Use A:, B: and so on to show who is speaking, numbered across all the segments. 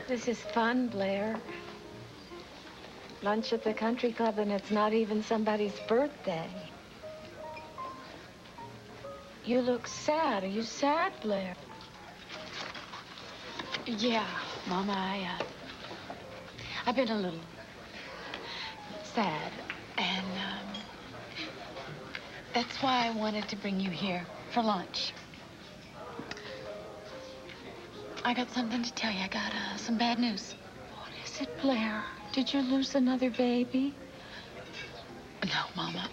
A: This is fun, Blair. Lunch at the country club, and it's not even somebody's birthday. You look sad. Are you sad, Blair?
B: Yeah, Mama, I've been a little sad, and that's why I wanted to bring you here for lunch. I got something to tell you. I got some bad news.
A: What is it, Blair? Did you lose another baby?
B: No, Mama.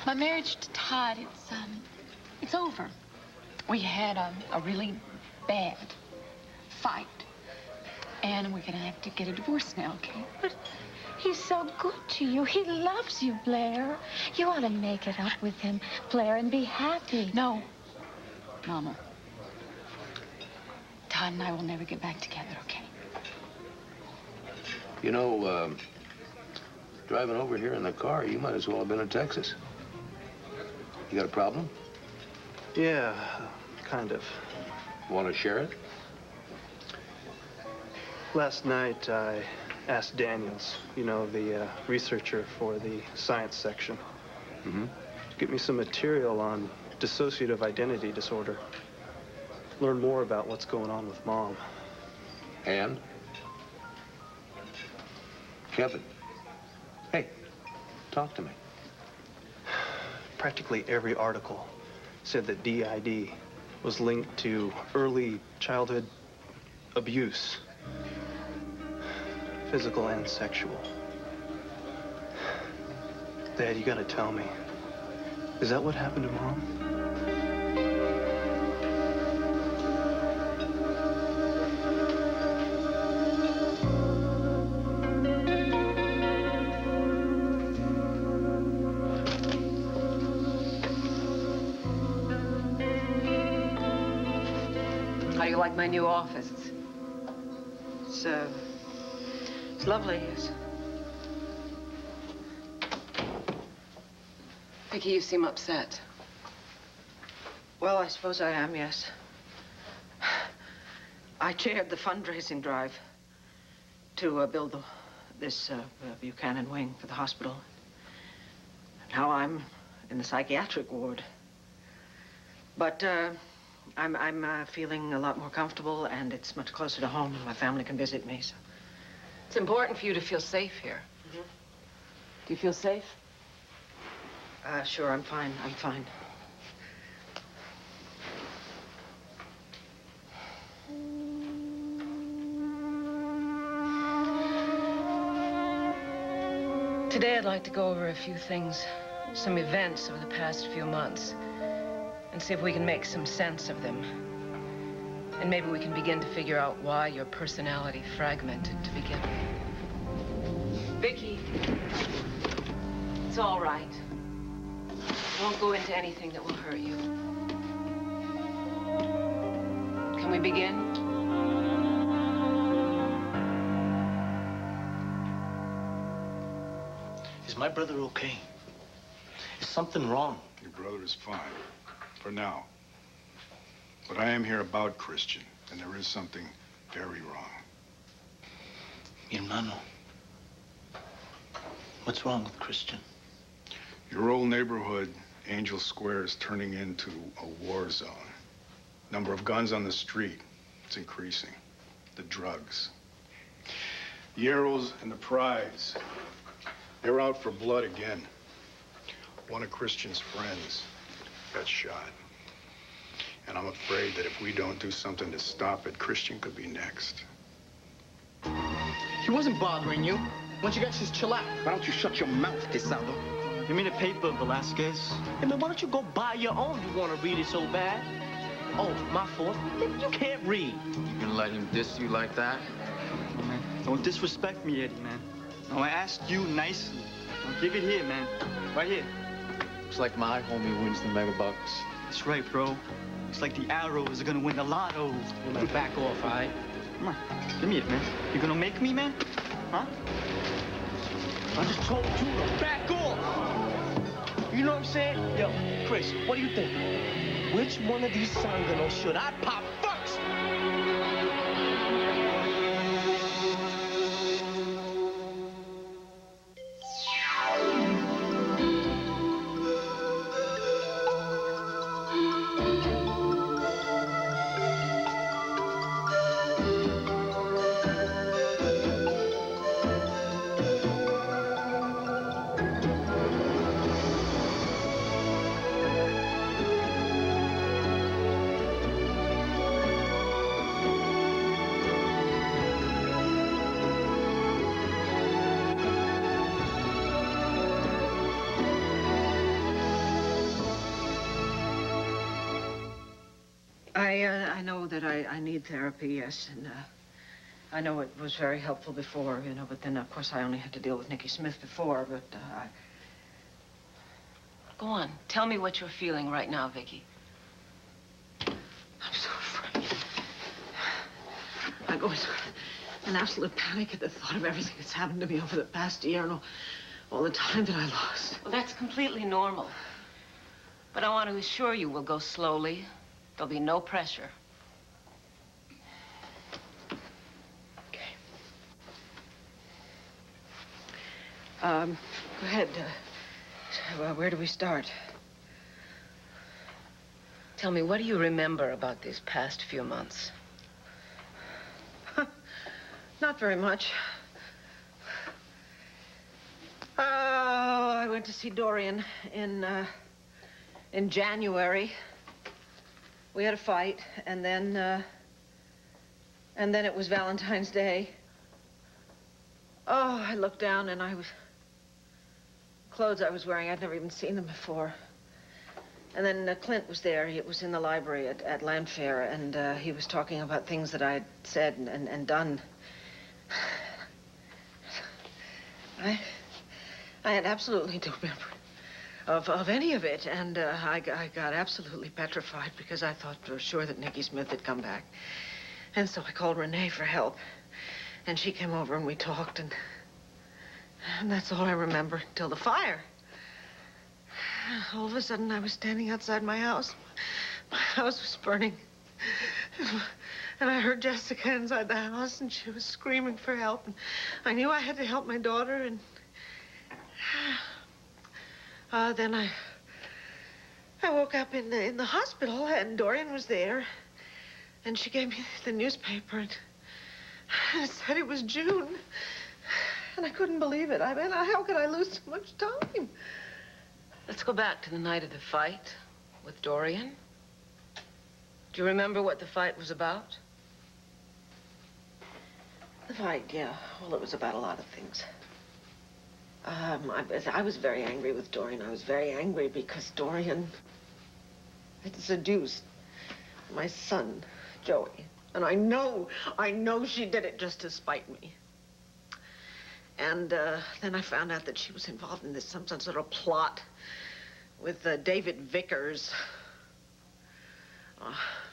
B: My marriage to Todd, it's over. We had a really bad fight, and we're gonna have to get a divorce now, okay?
A: But he's so good to you. He loves you, Blair. You ought to make it up with him, Blair, and be happy.
B: No, Mama. Todd and I will never get back together, okay?
C: You know, driving over here in the car, you might as well have been in Texas. You got a problem?
D: Yeah, kind of.
C: Want to share it?
D: Last night, I asked Daniels, you know, the researcher for the science section, to get me some material on dissociative identity disorder. Learn more about what's going on with Mom.
C: And? Kevin. Hey, talk to me.
D: Practically every article said that DID was linked to early childhood abuse, physical and sexual. Dad, you gotta tell me, is that what happened to Mom?
E: How do you like my new office? It's lovely.
B: Vicky, you seem upset.
E: Well, I suppose I am, yes. I chaired the fundraising drive to build this Buchanan wing for the hospital. Now I'm in the psychiatric ward. But I'm feeling a lot more comfortable, and it's much closer to home, and my family can visit me, so.
B: It's important for you to feel safe here. Do you feel safe?
E: Sure, I'm fine. I'm fine. Today, I'd like to go over a few things, some events of the past few months, and see if we can make some sense of them. And maybe we can begin to figure out why your personality fragmented to begin with. Vicky, it's all right. I won't go into anything that will hurt you. Can we begin?
F: Is my brother okay? Is something wrong?
G: Your brother is fine, for now. But I am here about Christian, and there is something very wrong.
F: Mi hermano. What's wrong with Christian?
G: Your old neighborhood, Angel Square, is turning into a war zone. Number of guns on the street, it's increasing. The drugs. The arrows and the prize, they're out for blood again. One of Christian's friends got shot. And I'm afraid that if we don't do something to stop it, Christian could be next.
H: He wasn't bothering you. Once you guys just chill out.
F: Why don't you shut your mouth, Quesado?
H: You mean a paper, Velasquez?
F: Hey, man, why don't you go buy your own? You want to read it so bad? Oh, my fault. You can't read.
I: You gonna let him diss you like that?
H: Oh, man, don't disrespect me, Eddie, man. No, I asked you nicely. Now give it here, man. Right here.
I: Looks like my homie wins the megabucks.
H: That's right, bro. Looks like the Arrows are gonna win the lotto.
F: You man, back off, all right?
H: Come on, give me it, man. You gonna make me, man? Huh?
F: I just told you to back off. You know what I'm saying? Yo, Chris, what do you think? Which one of these sanganos should I pop first?
E: I know that I need therapy, yes, and I know it was very helpful before, you know, but then, of course, I only had to deal with Nicky Smith before, but Go on. Tell me what you're feeling right now, Vicky. I'm so afraid. I go into an absolute panic at the thought of everything that's happened to me over the past year and all the time that I lost. Well, that's completely normal. But I want to assure you we'll go slowly. There'll be no pressure. Okay. Go ahead. Where do we start? Tell me, what do you remember about these past few months? Not very much. Oh, I went to see Dorian in January. We had a fight, and then it was Valentine's Day. Oh, I looked down, and clothes I was wearing, I'd never even seen them before. And then Clint was there. He was in the library at Landfair, and he was talking about things that I'd said and done. I had absolutely no memory of any of it, and I got absolutely petrified because I thought for sure that Nicky Smith had come back. And so I called Renee for help, and she came over and we talked, and that's all I remember until the fire. All of a sudden, I was standing outside my house. My house was burning. And I heard Jessica inside the house, and she was screaming for help. And I knew I had to help my daughter, and then I woke up in the hospital, and Dorian was there. And she gave me the newspaper, and it said it was June. And I couldn't believe it. I mean, how could I lose so much time? Let's go back to the night of the fight with Dorian. Do you remember what the fight was about? The fight, yeah. Well, it was about a lot of things. I was very angry with Dorian. I was very angry because Dorian had seduced my son, Joey. And I know she did it just to spite me. And then I found out that she was involved in some sort of plot with David Vickers.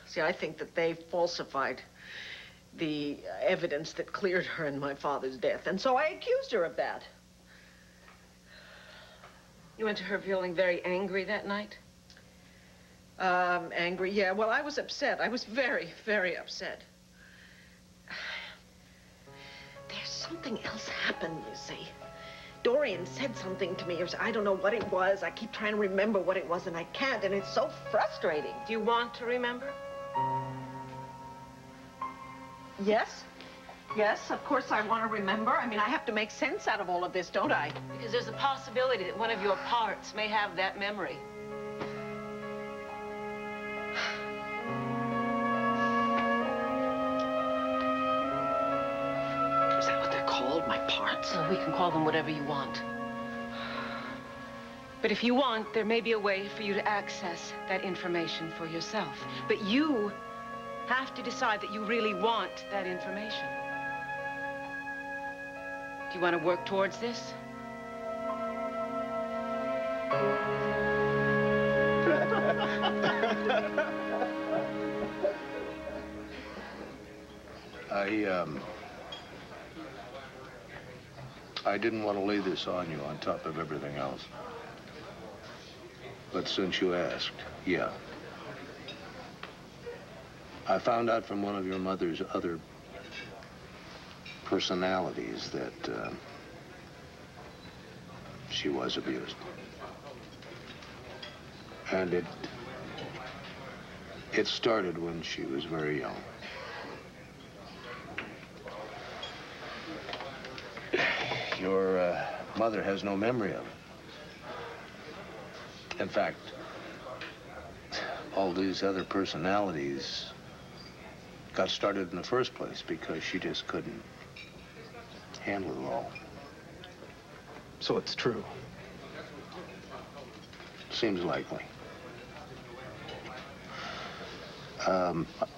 E: See, I think that they falsified the evidence that cleared her in my father's death. And so I accused her of that. You went to her feeling very angry that night? Angry, yeah. Well, I was upset. I was very, very upset. There's something else happened, you see. Dorian said something to me. I don't know what it was. I keep trying to remember what it was, and I can't, and it's so frustrating. Do you want to remember? Yes. Yes, of course I want to remember. I mean, I have to make sense out of all of this, don't I? Because there's a possibility that one of your parts may have that memory. Is that what they're called, my parts? Well, we can call them whatever you want. But if you want, there may be a way for you to access that information for yourself. But you have to decide that you really want that information. Do you want to work towards this?
C: I didn't want to lay this on you on top of everything else. But since you asked, yeah. I found out from one of your mother's other personalities that she was abused. And it started when she was very young. Your mother has no memory of it. In fact, all these other personalities got started in the first place because she just couldn't handle it all.
D: So it's true.
C: Seems likely.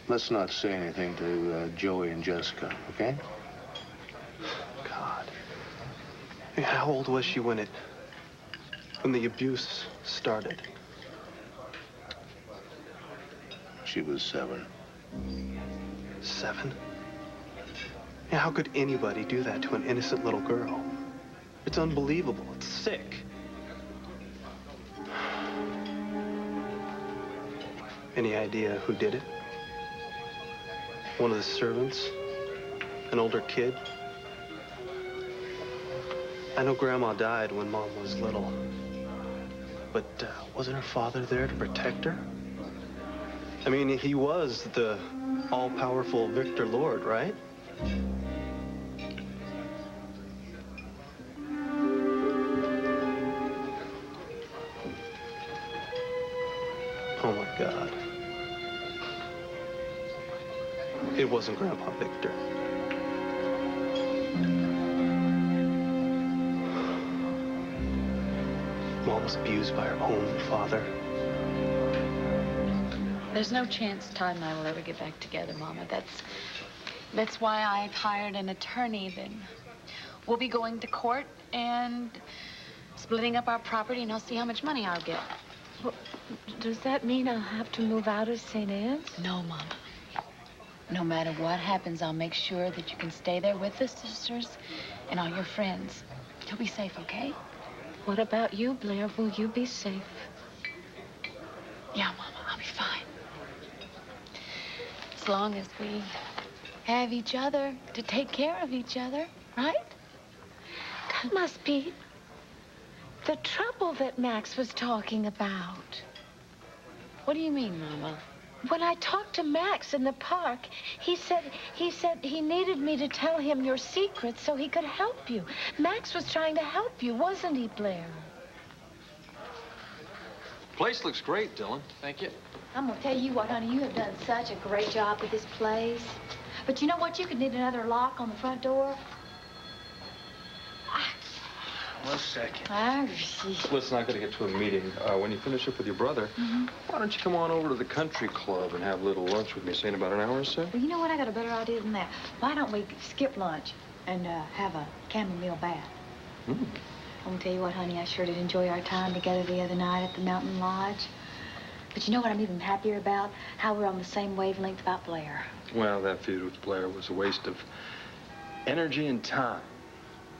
C: Let's not say anything to Joey and Jessica, okay?
D: God. Hey, how old was she when the abuse started?
C: She was 7.
D: 7? Yeah, how could anybody do that to an innocent little girl? It's unbelievable. It's sick. Any idea who did it? One of the servants? An older kid? I know Grandma died when Mom was little. But wasn't her father there to protect her? I mean, he was the all-powerful Victor Lord, right? Oh, my God. It wasn't Grandpa Victor. Mom was abused by her own father.
B: There's no chance Todd and I will ever get back together, Mama. That's why I've hired an attorney. Then we'll be going to court and splitting up our property, and I'll see how much money I'll get.
A: Well, does that mean I'll have to move out of St. Anne's?
B: No, Mama. No matter what happens, I'll make sure that you can stay there with the sisters and all your friends. You'll be safe, okay?
A: What about you, Blair? Will you be safe?
B: Yeah, Mama, I'll be fine. As long as we have each other to take care of each other, right?
A: That must be the trouble that Max was talking about.
B: What do you mean, Mama?
A: When I talked to Max in the park, he said he needed me to tell him your secrets so he could help you. Max was trying to help you, wasn't he, Blair?
J: Place looks great, Dylan. Thank you.
K: I'm gonna tell you what, honey, you have done such a great job with this place. But you know what? You could need another lock on the front door.
J: 1 second.
K: Ah,
J: Listen, I gotta get to a meeting. When you finish up with your brother, why don't you come on over to the country club and have a little lunch with me, say in about an hour or so?
K: Well, you know what? I got a better idea than that. Why don't we skip lunch and have a chamomile bath? I'm gonna tell you what, honey, I sure did enjoy our time together the other night at the Mountain Lodge. But you know what I'm even happier about? How we're on the same wavelength about Blair.
J: Well, that feud with Blair was a waste of energy and time.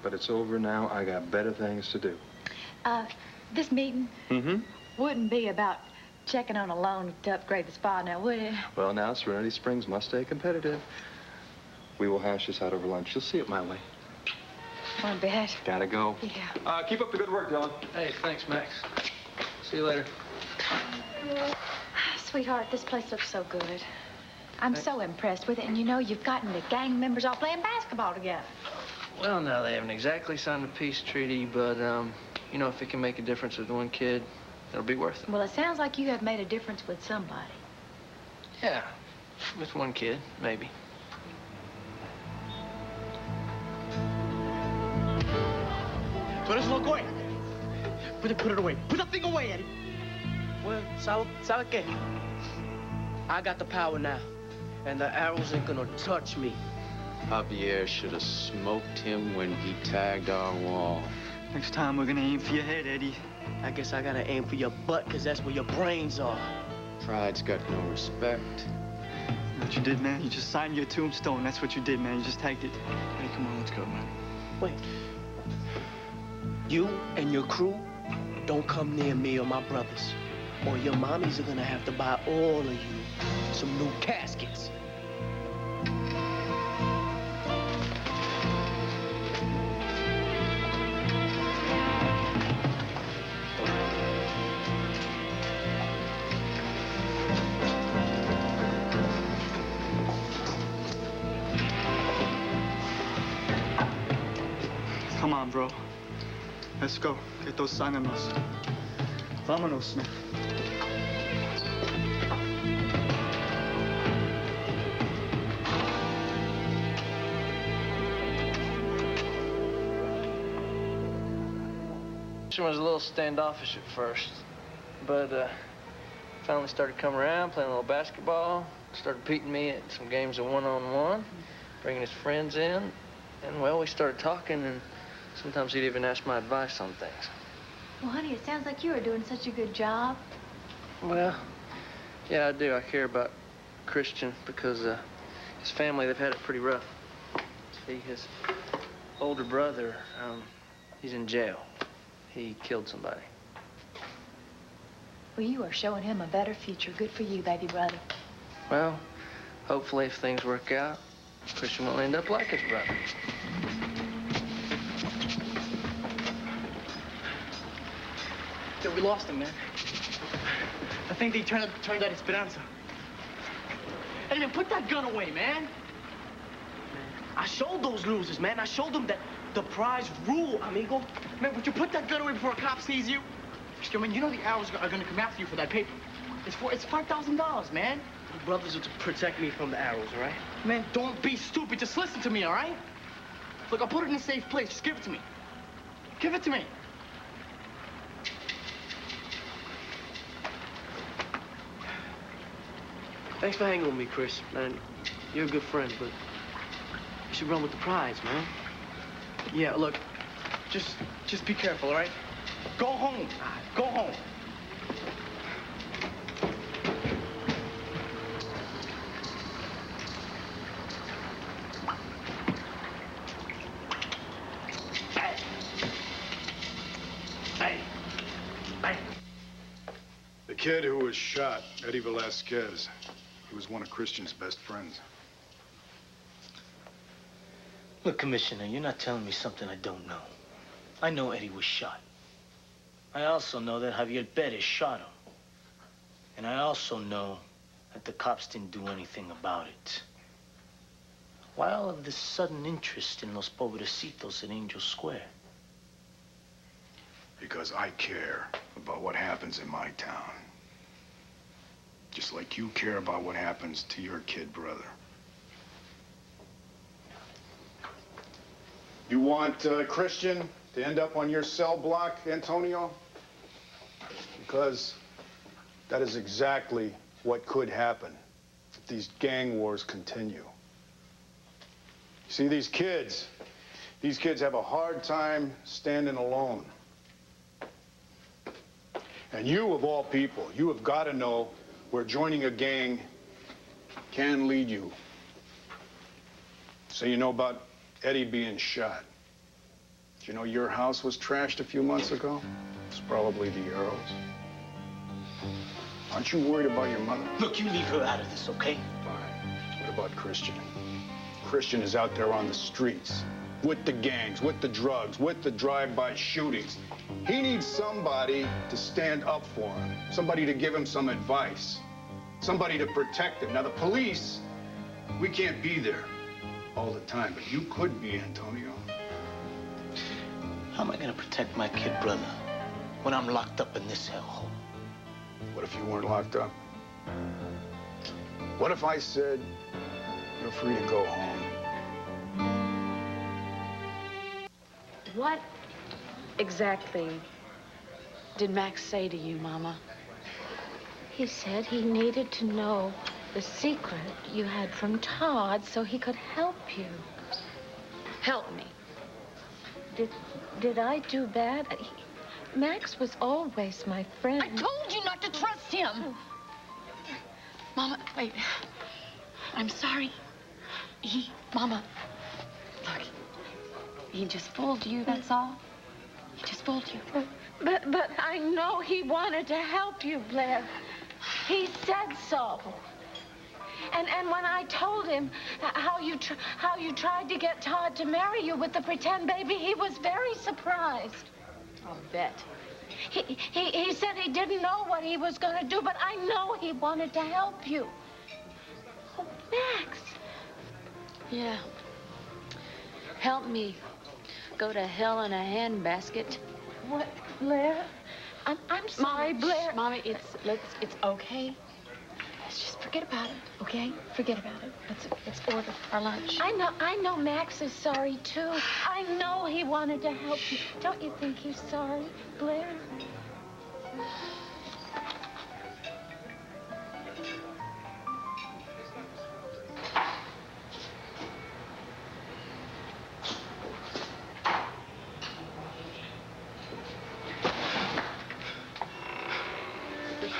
J: But it's over now. I got better things to do.
K: This meeting wouldn't be about checking on a loan to upgrade the spa now, would it?
J: Well, now, Serenity Springs must stay competitive. We will hash this out over lunch. You'll see it my way.
K: Want to bet?
J: Gotta go.
K: Yeah.
J: Keep up the good work, Dylan.
I: Hey, thanks, Max. See you later.
K: Sweetheart, this place looks so good. I'm so impressed with it. And you know, you've gotten the gang members all playing basketball together.
I: Well, now, they haven't exactly signed a peace treaty, but, you know, if it can make a difference with one kid, it'll be worth it.
K: Well, it sounds like you have made a difference with somebody.
I: Yeah, with one kid, maybe.
F: Put this look away. Put it away. Put that thing away, Eddie. Well, ¿sabe qué? I got the power now, and the arrows ain't gonna touch me.
I: Javier should have smoked him when he tagged our wall.
H: Next time, we're gonna aim for your head, Eddie.
F: I guess I gotta aim for your butt, because that's where your brains are.
I: Pride's got no respect.
H: What you did, man? You just signed your tombstone. That's what you did, man. You just tagged it.
I: Hey, come on, let's go, man.
F: Wait. You and your crew don't come near me or my brothers. or your mommies are gonna have to buy all of you some new caskets.
H: Come on, bro. Let's go. Get those sánanos. Vámonos, man.
I: She was a little standoffish at first, but finally started coming around, playing a little basketball, started beating me at some games of one-on-one, bringing his friends in, and, well, we started talking, and sometimes he'd even ask my advice on things.
K: Well, honey, it sounds like you are doing such a good job.
I: Well, yeah, I do. I care about Christian because his family, they've had it pretty rough. See, his older brother, he's in jail. He killed somebody.
K: Well, you are showing him a better future. Good for you, baby brother.
I: Well, hopefully if things work out, Christian will end up like his brother.
F: Dude, we lost him, man. I think they turned out Esperanza. Hey, man, put that gun away, man. I showed those losers, man. I showed them that the prize rule, amigo. Man, would you put that gun away before a cop sees you? Yo, man, you know the Arrows are gonna come after you for that paper. It's $5,000, man. The brothers are to protect me from the Arrows, all right? Man, don't be stupid. Just listen to me, all right? Look, I'll put it in a safe place. Just give it to me. Give it to me. Thanks for hanging with me, Chris. Man, you're a good friend, but you should run with the prize, man. Yeah, look, just be careful, all right? Go home. Go home. Hey.
G: The kid who was shot, Eddie Velasquez, he was one of Christian's best friends.
F: Look, Commissioner, you're not telling me something I don't know. I know Eddie was shot. I also know that Javier Perez shot him. And I also know that the cops didn't do anything about it. Why all of this sudden interest in Los Pobrecitos at Angel Square?
G: Because I care about what happens in my town. Just like you care about what happens to your kid brother. You want Christian to end up on your cell block, Antonio? Because that is exactly what could happen if these gang wars continue. See, these kids have a hard time standing alone. And you, of all people, you have got to know where joining a gang can lead you. So you know about Eddie being shot. Did you know your house was trashed a few months ago? It's probably the Arrows. Aren't you worried about your mother?
F: Look, you leave her out of this, okay?
G: Fine. What about Christian? Christian is out there on the streets, with the gangs, with the drugs, with the drive-by shootings. He needs somebody to stand up for him, somebody to give him some advice, somebody to protect him. Now, the police, we can't be there all the time, but you could be, Antonio.
F: How am I gonna protect my kid brother when I'm locked up in this hellhole?
G: What if you weren't locked up? What if I said you're free to go home?
B: What exactly did Max say to you, Mama?
A: He said he needed to know the secret you had from Todd so he could help you.
B: Help me.
A: Did I do bad? Max was always my friend.
B: I told you not to trust him. Mama, wait. I'm sorry. Mama, look, he just fooled you, that's all. He just fooled you.
A: But I know he wanted to help you, Blair. He said so. And when I told him how you tried to get Todd to marry you with the pretend baby, he was very surprised.
B: I'll bet.
A: He said he didn't know what he was going to do, but I know he wanted to help you. Oh, Max.
B: Yeah. Help me go to hell in a handbasket.
A: What, Blair? I'm sorry,
B: Mommy,
A: Blair.
B: Mommy, it's okay. Let's just forget about it, okay? Forget about it. Let's order our lunch.
A: I know Max is sorry, too. I know he wanted to help you. Don't you think he's sorry, Blair?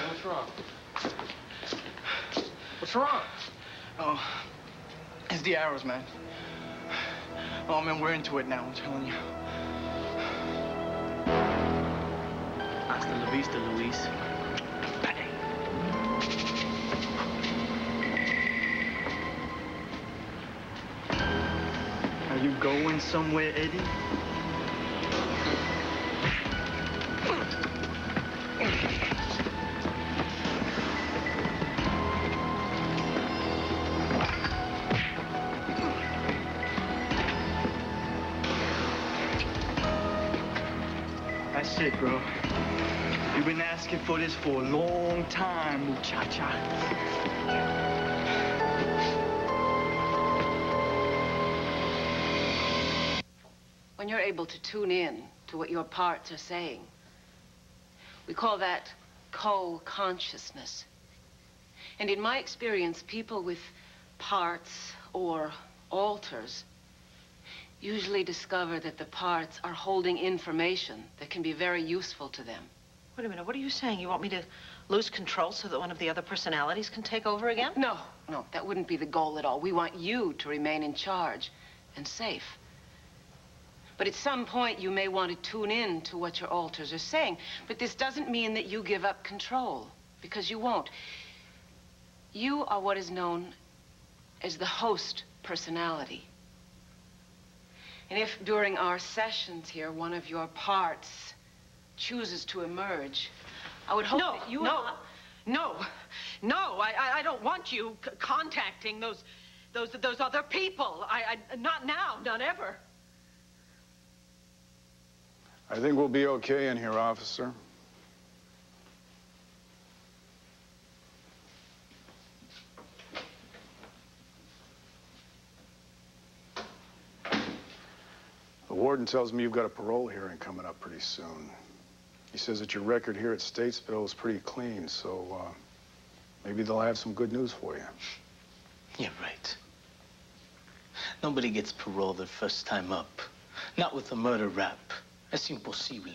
F: What's wrong? What's wrong? Oh, it's the arrows, man. Oh, man, we're into it now, I'm telling you. Hasta la vista, Luis.
H: Are you going somewhere, Eddie? That's it, bro. You've been asking for this for a long time, muchacha.
E: When you're able to tune in to what your parts are saying, we call that co-consciousness. And in my experience, people with parts or alters usually discover that the parts are holding information that can be very useful to them. Wait a minute, what are you saying? You want me to lose control so that one of the other personalities can take over again? No, that wouldn't be the goal at all. We want you to remain in charge and safe. But at some point, you may want to tune in to what your alters are saying. But this doesn't mean that you give up control, because you won't. You are what is known as the host personality. And if during our sessions here, one of your parts chooses to emerge, I would hope that you... No, I don't want you contacting those other people. Not now, not ever.
G: I think we'll be okay in here, officer. The warden tells me you've got a parole hearing coming up pretty soon. He says that your record here at Statesville is pretty clean, so maybe they'll have some good news for you.
L: You're right. Nobody gets parole their first time up. Not with a murder rap. Es imposible.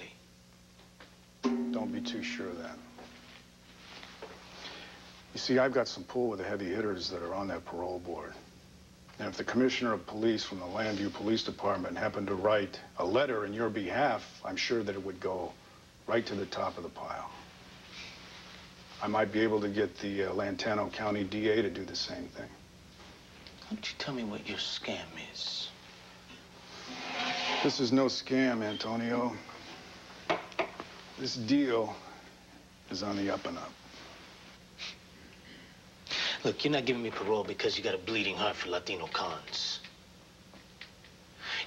G: Don't be too sure of that. You see, I've got some pull with the heavy hitters that are on that parole board. And if the commissioner of police from the Landview Police Department happened to write a letter in your behalf, I'm sure that it would go right to the top of the pile. I might be able to get the Lantano County DA to do the same thing.
L: Why don't you tell me what your scam is?
G: This is no scam, Antonio. This deal is on the up and up.
L: Look, you're not giving me parole because you got a bleeding heart for Latino cons.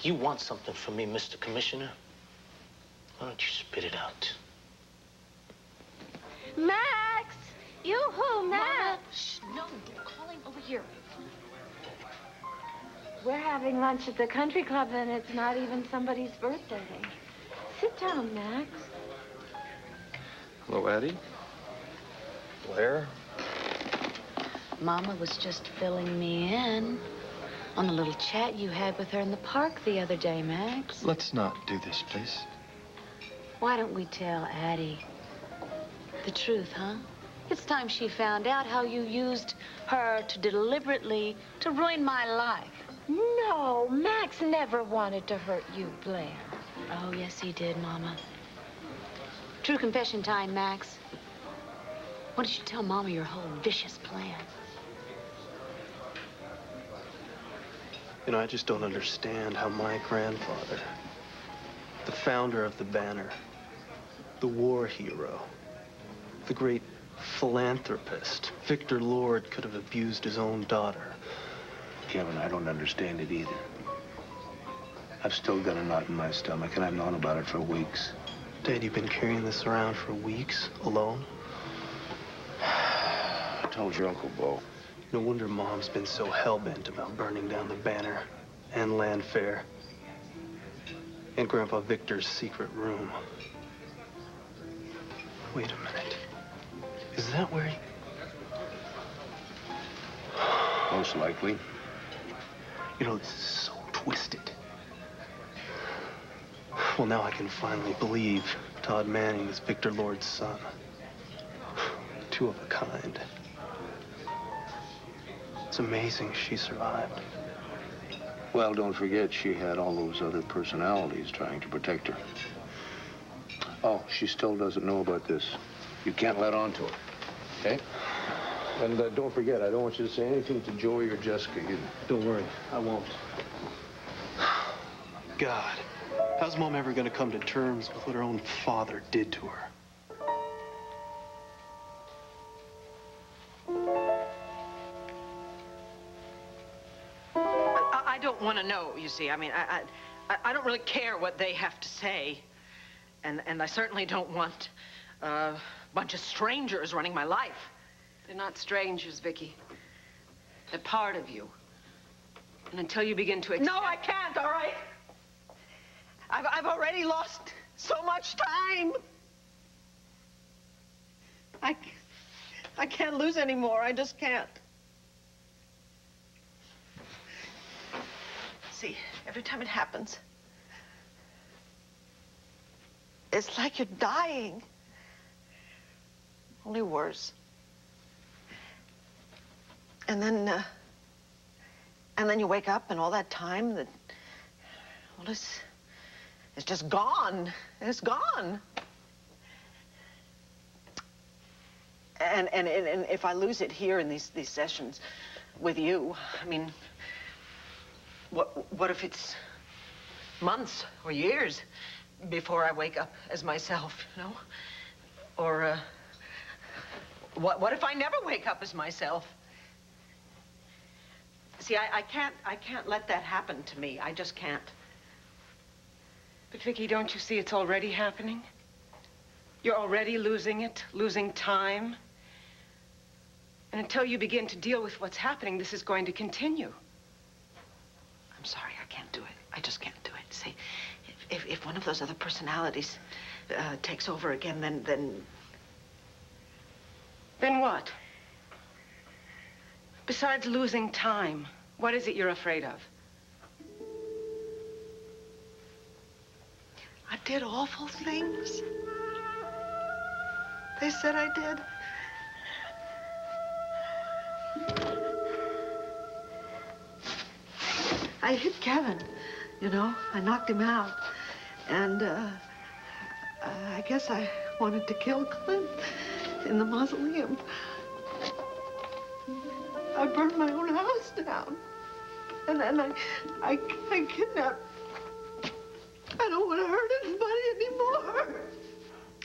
L: You want something from me, Mr. Commissioner? Why don't you spit it out?
A: Max! Yoo-hoo, Max!
B: Mama, shh, no, they're calling over here.
A: We're having lunch at the country club, and it's not even somebody's birthday. Sit down, Max.
J: Hello, Addie. Blair.
B: Mama was just filling me in on the little chat you had with her in the park the other day, Max.
J: Let's not do this, please.
B: Why don't we tell Addie the truth, huh? It's time she found out how you used her to deliberately to ruin my life.
A: No, Max never wanted to hurt you, Blair.
B: Oh, yes, he did, Mama. True confession time, Max. Why don't you tell Mama your whole vicious plan?
D: You know, I just don't understand how my grandfather, the founder of the Banner, the war hero, the great philanthropist, Victor Lord, could have abused his own daughter.
C: Kevin, I don't understand it either. I've still got a knot in my stomach, and I've known about it for weeks.
D: Dad, you've been carrying this around for weeks, alone?
C: I told your Uncle Bo.
D: No wonder Mom's been so hell-bent about burning down the Banner and Land Fair and Grandpa Victor's secret room. Wait a minute. Is that where he...
C: Most likely.
D: You know, this is so twisted. Well, now I can finally believe Todd Manning is Victor Lord's son. Two of a kind. It's amazing she survived.
C: Well, don't forget, she had all those other personalities trying to protect her. Oh, she still doesn't know about this. You can't let on to her, okay? And don't forget, I don't want you to say anything to Joey or Jessica either.
D: Don't worry, I won't. God, how's Mom ever gonna come to terms with what her own father did to her?
E: I don't want to know, you see. I mean, I don't really care what they have to say. And I certainly don't want a bunch of strangers running my life.
M: They're not strangers, Vicky. They're part of you. And until you begin to accept...
E: No, I can't, all right? I've already lost so much time. I can't lose anymore. I just can't. See, every time it happens, it's like you're dying. Only worse. And then you wake up, and all that time, well, it's just gone. It's gone. And if I lose it here in these sessions with you, I mean, what if it's months or years before I wake up as myself, you know? Or, what if I never wake up as myself? See, I can't let that happen to me. I just can't.
M: But, Vicky, don't you see it's already happening? You're already losing it, losing time. And until you begin to deal with what's happening, this is going to continue.
E: I'm sorry, I can't do it. I just can't do it. See, if one of those other personalities takes over again, then...
M: Then what? Besides losing time, what is it you're afraid of?
E: I did awful things. They said I did. I hit Kevin, you know. I knocked him out. And, I guess I wanted to kill Clint in the mausoleum. I burned my own house down. And then I kidnapped... I don't want to hurt anybody anymore.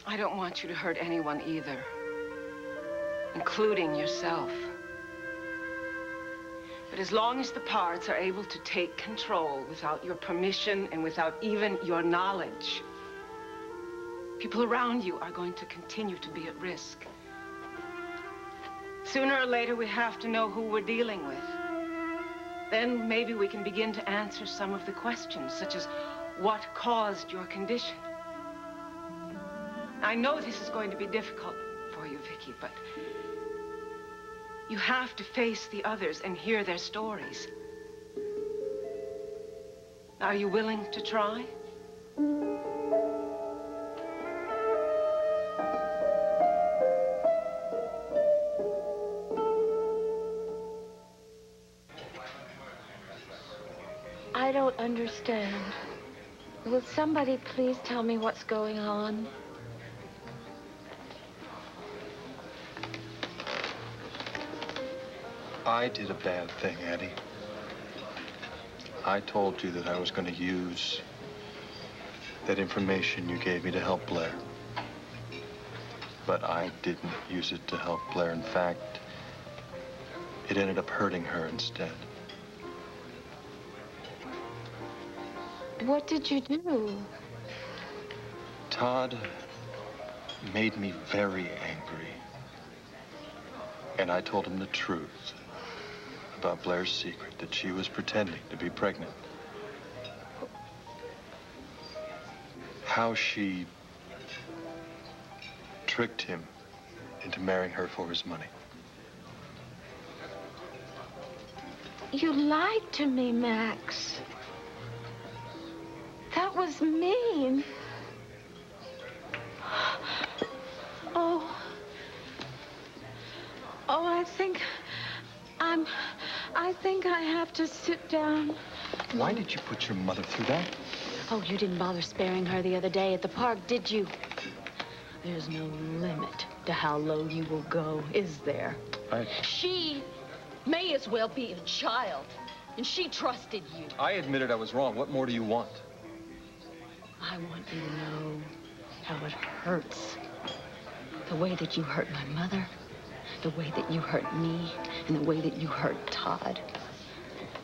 M: I don't want you to hurt anyone either, including yourself. But as long as the parts are able to take control without your permission and without even your knowledge, people around you are going to continue to be at risk. Sooner or later, we have to know who we're dealing with. Then maybe we can begin to answer some of the questions, such as what caused your condition. I know this is going to be difficult for you, Vicky, but you have to face the others and hear their stories. Are you willing to try?
A: I don't understand. Will somebody please tell me what's going on?
J: I did a bad thing, Eddie. I told you that I was going to use that information you gave me to help Blair. But I didn't use it to help Blair. In fact, it ended up hurting her instead.
A: What did you do?
J: Todd made me very angry. And I told him the truth about Blair's secret, that she was pretending to be pregnant. How she tricked him into marrying her for his money.
A: You lied to me, Max. That was mean. Oh. Oh, I think I have to sit down.
J: Why did you put your mother through that?
B: Oh, you didn't bother sparing her the other day at the park, did you? There's no limit to how low you will go, is there?
N: She may as well be a child, and she trusted you.
J: I admitted I was wrong. What more do you want?
B: I want you to know how it hurts. The way that you hurt my mother, the way that you hurt me, and the way that you hurt Todd.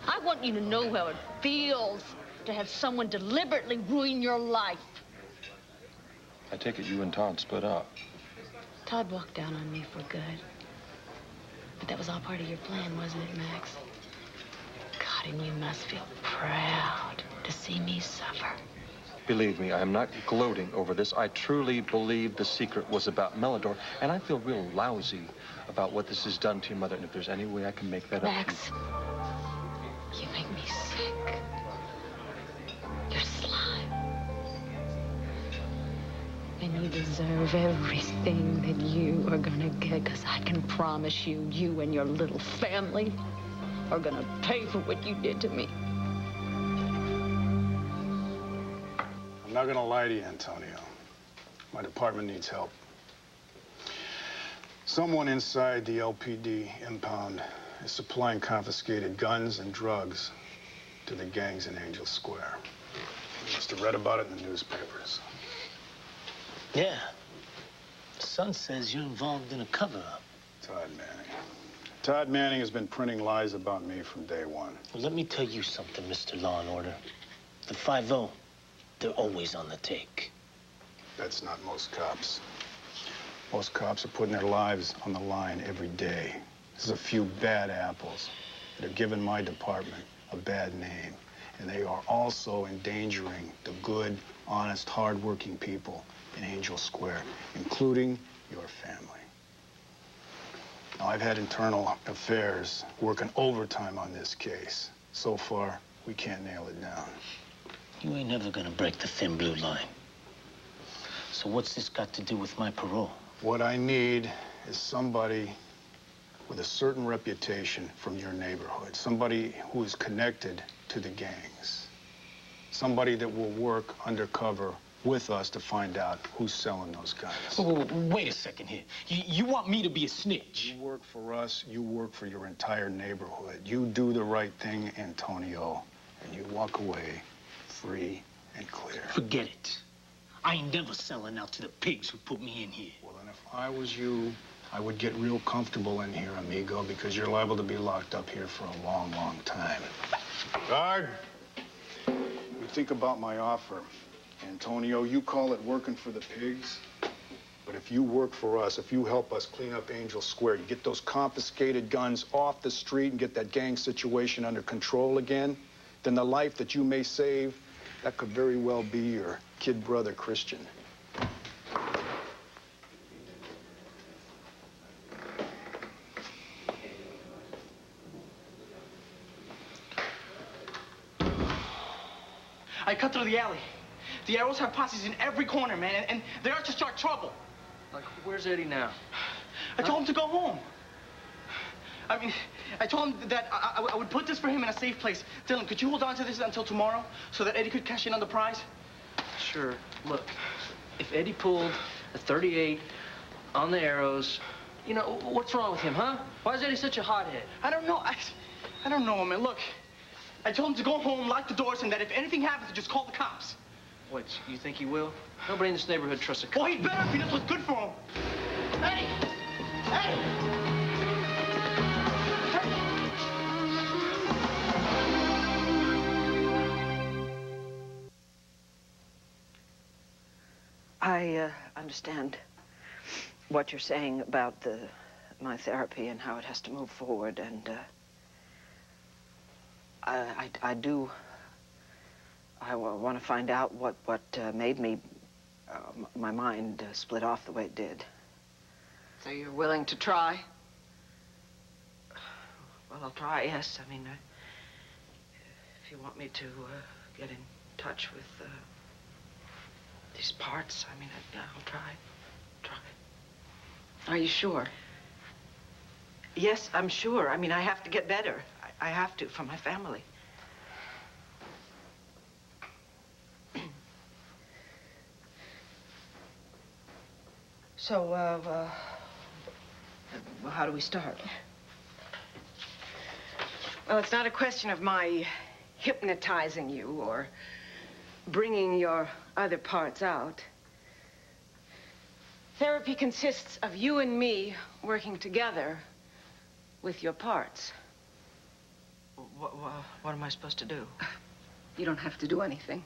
N: I want you to know how it feels to have someone deliberately ruin your life.
J: I take it you and Todd split up.
B: Todd walked down on me for good. But that was all part of your plan, wasn't it, Max? God, and you must feel proud to see me suffer.
J: Believe me, I am not gloating over this. I truly believe the secret was about Melidor, and I feel real lousy about what this has done to your mother, and if there's any way I can make that
B: Max,
J: up to
B: you make me sick. You're slime. And you deserve everything that you are gonna get, because I can promise you, you and your little family are gonna pay for what you did to me.
G: I'm not gonna lie to you, Antonio. My department needs help. Someone inside the LPD impound is supplying confiscated guns and drugs to the gangs in Angel Square. You must have read about it in the newspapers.
L: Yeah. The Sun says you're involved in a cover-up.
G: Todd Manning. Todd Manning has been printing lies about me from day one.
L: Well, let me tell you something, Mr. Law and Order. The 5-0, they're always on the take.
G: That's not most cops. Most cops are putting their lives on the line every day. There's a few bad apples that have given my department a bad name. And they are also endangering the good, honest, hard-working people in Angel Square, including your family. Now, I've had internal affairs working overtime on this case. So far, we can't nail it down.
L: You ain't never gonna break the thin blue line. So what's this got to do with my parole?
G: What I need is somebody with a certain reputation from your neighborhood. Somebody who is connected to the gangs. Somebody that will work undercover with us to find out who's selling those guns.
L: Wait a second here. You want me to be a snitch?
G: You work for us, you work for your entire neighborhood. You do the right thing, Antonio, and you walk away free and clear.
L: Forget it. I ain't never selling out to the pigs who put me in here.
G: Well, then if I was you, I would get real comfortable in here, amigo, because you're liable to be locked up here for a long, long time. Guard! You think about my offer. Antonio, you call it working for the pigs, but if you work for us, if you help us clean up Angel Square, you get those confiscated guns off the street and get that gang situation under control again, then the life that you may save, that could very well be your kid brother, Christian.
F: I cut through the alley. The arrows have posses in every corner, man, and they're out to start trouble.
I: Like, where's Eddie now?
F: I told him to go home. I mean, I told him that I would put this for him in a safe place. Dylan, could you hold on to this until tomorrow so that Eddie could cash in on the prize?
I: Sure. Look, if Eddie pulled a 38 on the arrows,
F: You know, what's wrong with him, huh? Why is Eddie such a hothead?
H: I don't know. I don't know, man. Look, I told him to go home, lock the doors, and that if anything happens, to just call the cops.
F: What, you think he will? Nobody in this neighborhood trusts a cop.
H: Well, he better if he knows what's good for him.
F: Eddie! Eddie!
E: I understand what you're saying about my therapy and how it has to move forward, and I want to find out what made me my mind split off the way it did.
M: So you're willing to try?
E: Well, I'll try, yes. I mean, if you want me to get in touch with these parts, I mean, I'll try.
M: Are you sure?
E: Yes, I'm sure. I mean, I have to get better. I have to, for my family. So, how do we start?
M: Well, it's not a question of my hypnotizing you or bringing your other parts out. Therapy consists of you and me working together with your parts.
E: What am I supposed to do?
M: You don't have to do anything.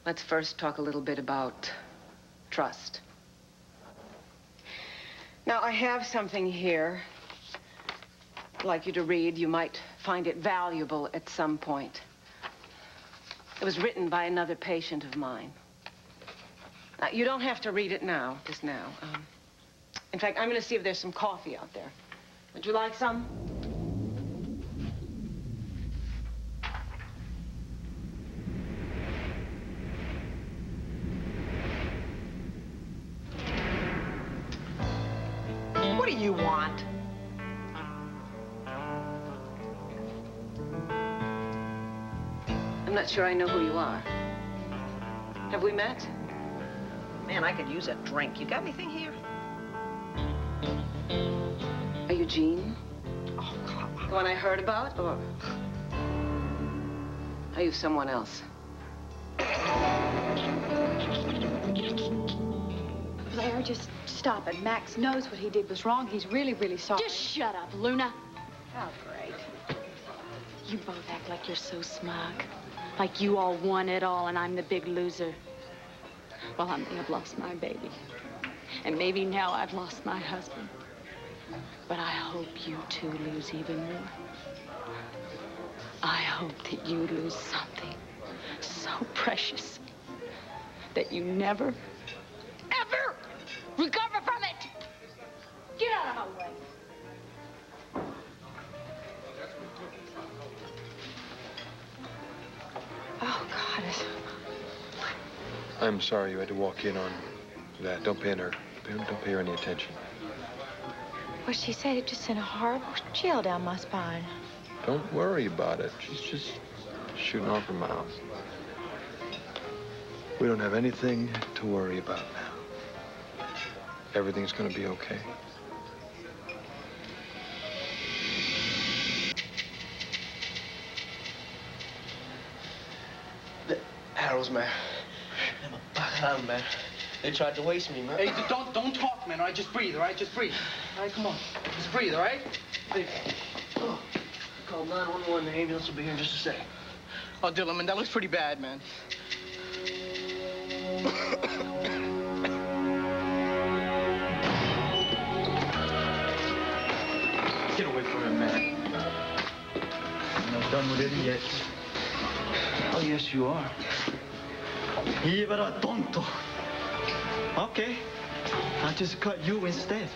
M: Let's first talk a little bit about trust. Now, I have something here I'd like you to read. You might find it valuable at some point. It was written by another patient of mine. Now, you don't have to read it now, just now. In fact, I'm going to see if there's some coffee out there. Would you like some?
E: What do you want?
M: I'm not sure I know who you are. Have we met?
E: Man, I could use a drink. You got anything here?
M: Are you Jean?
E: Oh, come on.
M: The one I heard about, or are you someone else?
K: Blair, just stop it. Max knows what he did was wrong. He's really, really sorry.
B: Just shut up, Luna.
K: Oh, great.
B: You both act like you're so smug. Like you all won it all and I'm the big loser. Well, I may have lost my baby. And maybe now I've lost my husband. But I hope you two lose even more. I hope that you lose something so precious that you never, ever recover from it. Get out of my way.
K: Oh, God.
J: I'm sorry you had to walk in on that. Don't pay her any attention.
K: What she said, it just sent a horrible chill down my spine.
J: Don't worry about it. She's just shooting off her mouth. We don't have anything to worry about now. Everything's gonna be okay.
F: The arrows, man. Man. They tried to waste me, man.
H: Hey, don't talk, man, all right? Just breathe, all right? Just breathe. All right, come on. Just breathe, all right?
F: Hey. Oh. Call 911. The ambulance will be here in just a second.
H: Oh, Dylan, man, that looks pretty bad, man. Get away from him, man. I'm not done with it yet.
F: Oh, yes, you are.
H: Ibera tonto. Okay. I'll just cut you instead.